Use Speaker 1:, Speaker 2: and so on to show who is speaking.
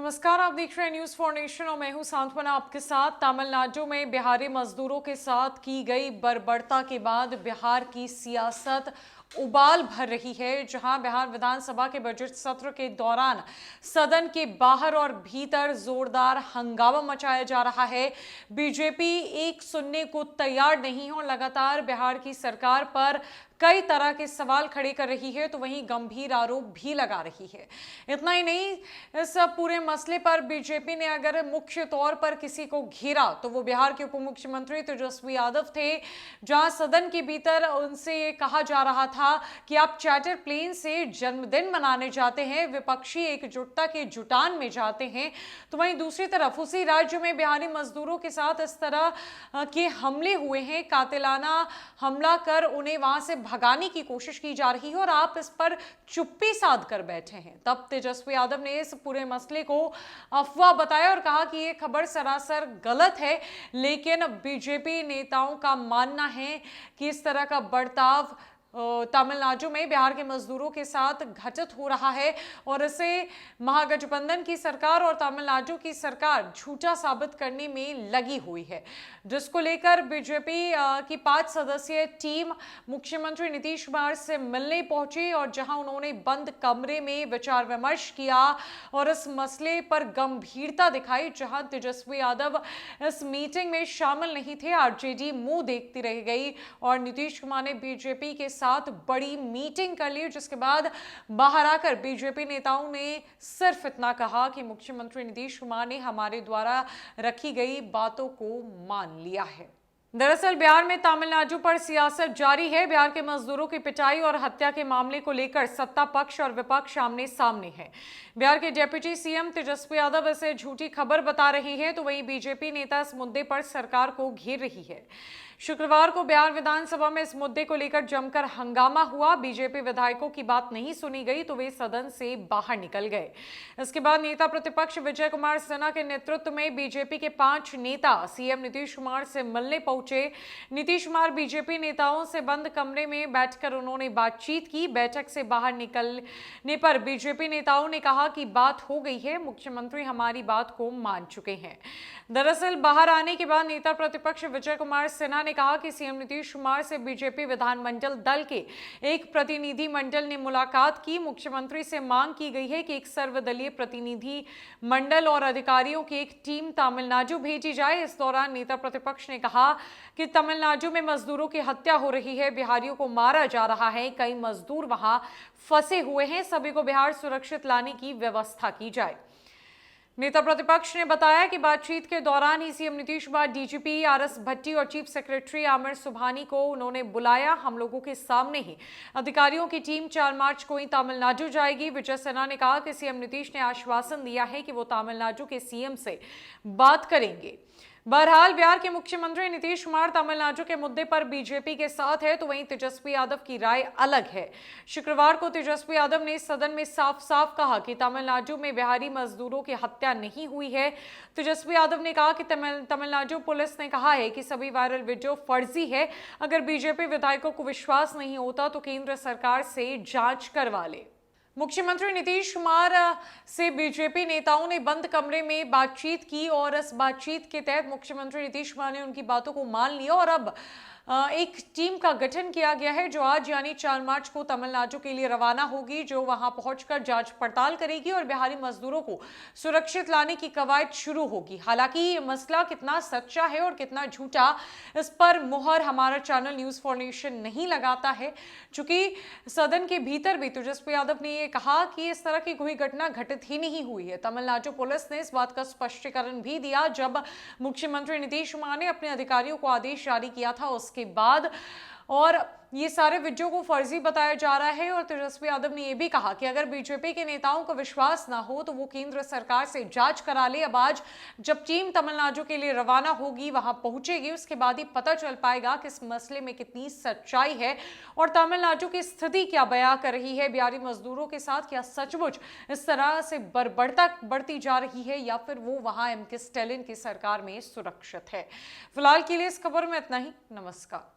Speaker 1: नमस्कार, आप देख रहे हैं न्यूज फॉर नेशन और मैं हूं सांत्वना आपके साथ। तमिलनाडु में बिहारी मजदूरों के साथ की गई बर्बरता के बाद बिहार की सियासत उबाल भर रही है, जहां बिहार विधानसभा के बजट सत्र के दौरान सदन के बाहर और भीतर जोरदार हंगामा मचाया जा रहा है। बीजेपी एक सुनने को तैयार नहीं और लगातार बिहार की सरकार पर कई तरह के सवाल खड़े कर रही है, तो वहीं गंभीर आरोप भी लगा रही है। इतना ही नहीं, इस पूरे मसले पर बीजेपी ने अगर मुख्य तौर पर किसी को घेरा तो वो बिहार के उप मुख्यमंत्री तेजस्वी यादव थे, जहां सदन के भीतर उनसे ये कहा जा रहा था कि आप चार्टर प्लेन से जन्मदिन मनाने जाते हैं, विपक्षी एकजुटता के जुटान में जाते हैं। तो वहीं दूसरी तरफ उसी राज्य में बिहारी मजदूरों के साथ इस तरह के हमले हुए हैं, कातिलाना हमला कर उन्हें वहां से भगाने की कोशिश की जा रही है और आप इस पर चुप्पी साध कर बैठे हैं। तब तेजस्वी यादव ने इस पूरे मसले को अफवाह बताया और कहा कि यह खबर सरासर गलत है, लेकिन बीजेपी नेताओं का मानना है कि इस तरह का बर्ताव तमिलनाडु में बिहार के मजदूरों के साथ घटित हो रहा है और इसे महागठबंधन की सरकार और तमिलनाडु की सरकार झूठा साबित करने में लगी हुई है, जिसको लेकर बीजेपी की 5 सदस्यीय टीम मुख्यमंत्री नीतीश कुमार से मिलने पहुंची और जहां उन्होंने बंद कमरे में विचार विमर्श किया और इस मसले पर गंभीरता दिखाई। जहां तेजस्वी यादव इस मीटिंग में शामिल नहीं थे, आरजेडी मुंह देखती रह गई और नीतीश कुमार ने बीजेपी के साथ बड़ी मीटिंग कर ली, जिसके बाद बाहर आकर बीजेपी नेताओं ने सिर्फ इतना कहा कि मुख्यमंत्री नीतीश कुमार ने हमारे द्वारा रखी गई बातों को मान लिया है। दरअसल बिहार में तमिलनाडु पर सियासत जारी है। बिहार के मजदूरों की पिटाई और हत्या के मामले को लेकर सत्ता पक्ष और विपक्ष आमने सामने है। बिहार के डिप्टी सीएम तेजस्वी यादव इसे झूठी खबर बता रही है, तो वहीं बीजेपी नेता इस मुद्दे पर सरकार को घेर रही है। शुक्रवार को बिहार विधानसभा में इस मुद्दे को लेकर जमकर हंगामा हुआ। बीजेपी विधायकों की बात नहीं सुनी गई तो वे सदन से बाहर निकल गए। इसके बाद नेता प्रतिपक्ष विजय कुमार सिन्हा के नेतृत्व में बीजेपी के 5 नेता सीएम नीतीश कुमार से मिलने पहुंचे। नीतीश कुमार बीजेपी नेताओं से बंद कमरे में बैठकर उन्होंने बातचीत की। बैठक से बाहर निकलने पर बीजेपी नेताओं ने कहा कि बात हो गई है, मुख्यमंत्री हमारी बात को मान चुके हैं। दरअसल बाहर आने के बाद नेता प्रतिपक्ष विजय कुमार सिन्हा ने कहा कि सीएम नीतीश कुमार से बीजेपी विधानमंडल दल के एक प्रतिनिधि मंडल ने मुलाकात की। मुख्यमंत्री से मांग की गई है कि एक सर्वदलीय प्रतिनिधि मंडल और अधिकारियों की एक टीम तमिलनाडु भेजी जाए। इस दौरान नेता प्रतिपक्ष ने कहा कि तमिलनाडु में मजदूरों की हत्या हो रही है, बिहारियों को मारा जा रहा है, कई मजदूर वहां फंसे हुए हैं, सभी को बिहार सुरक्षित लाने की व्यवस्था की जाए। नेता प्रतिपक्ष ने बताया कि बातचीत के दौरान ही CM Nitish Kumar DGP RS Bhatti और चीफ सेक्रेटरी आमिर सुबहानी को उन्होंने बुलाया। हम लोगों के सामने ही अधिकारियों की टीम 4 मार्च को ही तमिलनाडु जाएगी। विजय सिन्हा ने कहा कि सीएम नीतीश ने आश्वासन दिया है कि वो तमिलनाडु के सीएम से बात करेंगे। बहरहाल बिहार के मुख्यमंत्री नीतीश कुमार तमिलनाडु के मुद्दे पर बीजेपी के साथ है, तो वहीं तेजस्वी यादव की राय अलग है। शुक्रवार को तेजस्वी यादव ने सदन में साफ साफ कहा कि तमिलनाडु में बिहारी मजदूरों की हत्या नहीं हुई है। तेजस्वी यादव ने कहा कि तमिलनाडु पुलिस ने कहा है कि सभी वायरल वीडियो फर्जी है। अगर बीजेपी विधायकों को विश्वास नहीं होता तो केंद्र सरकार से जांच करवा ले। मुख्यमंत्री नीतीश कुमार से बीजेपी नेताओं ने बंद कमरे में बातचीत की और इस बातचीत के तहत मुख्यमंत्री नीतीश कुमार ने उनकी बातों को मान लिया और अब एक टीम का गठन किया गया है, जो आज यानी 4 मार्च को तमिलनाडु के लिए रवाना होगी, जो वहां पहुंचकर जांच पड़ताल करेगी और बिहारी मजदूरों को सुरक्षित लाने की कवायद शुरू होगी। हालांकि ये मसला कितना सच्चा है और कितना झूठा, इस पर मुहर हमारा चैनल न्यूज फॉर नेशन नहीं लगाता है, चूंकि सदन के भीतर भी तेजस्वी यादव ने यह कहा कि इस तरह की कोई घटना घटित ही नहीं हुई है। तमिलनाडु पुलिस ने इस बात का स्पष्टीकरण भी दिया जब मुख्यमंत्री नीतीश कुमार ने अपने अधिकारियों को आदेश जारी किया था उसके बाद, और ये सारे वीडियो को फर्जी बताया जा रहा है। और तेजस्वी यादव ने यह भी कहा कि अगर बीजेपी के नेताओं को विश्वास ना हो तो वो केंद्र सरकार से जांच करा ले। अब आज जब टीम तमिलनाडु के लिए रवाना होगी, वहां पहुंचेगी, उसके बाद ही पता चल पाएगा कि इस मसले में कितनी सच्चाई है और तमिलनाडु की स्थिति क्या बयां कर रही है। बिहारी मजदूरों के साथ क्या सचमुच इस तरह से बर्बरता बढ़ती जा रही है या फिर वो वहां एमके स्टालिन की सरकार में सुरक्षित है। फिलहाल के लिए इस खबर में इतना ही। नमस्कार।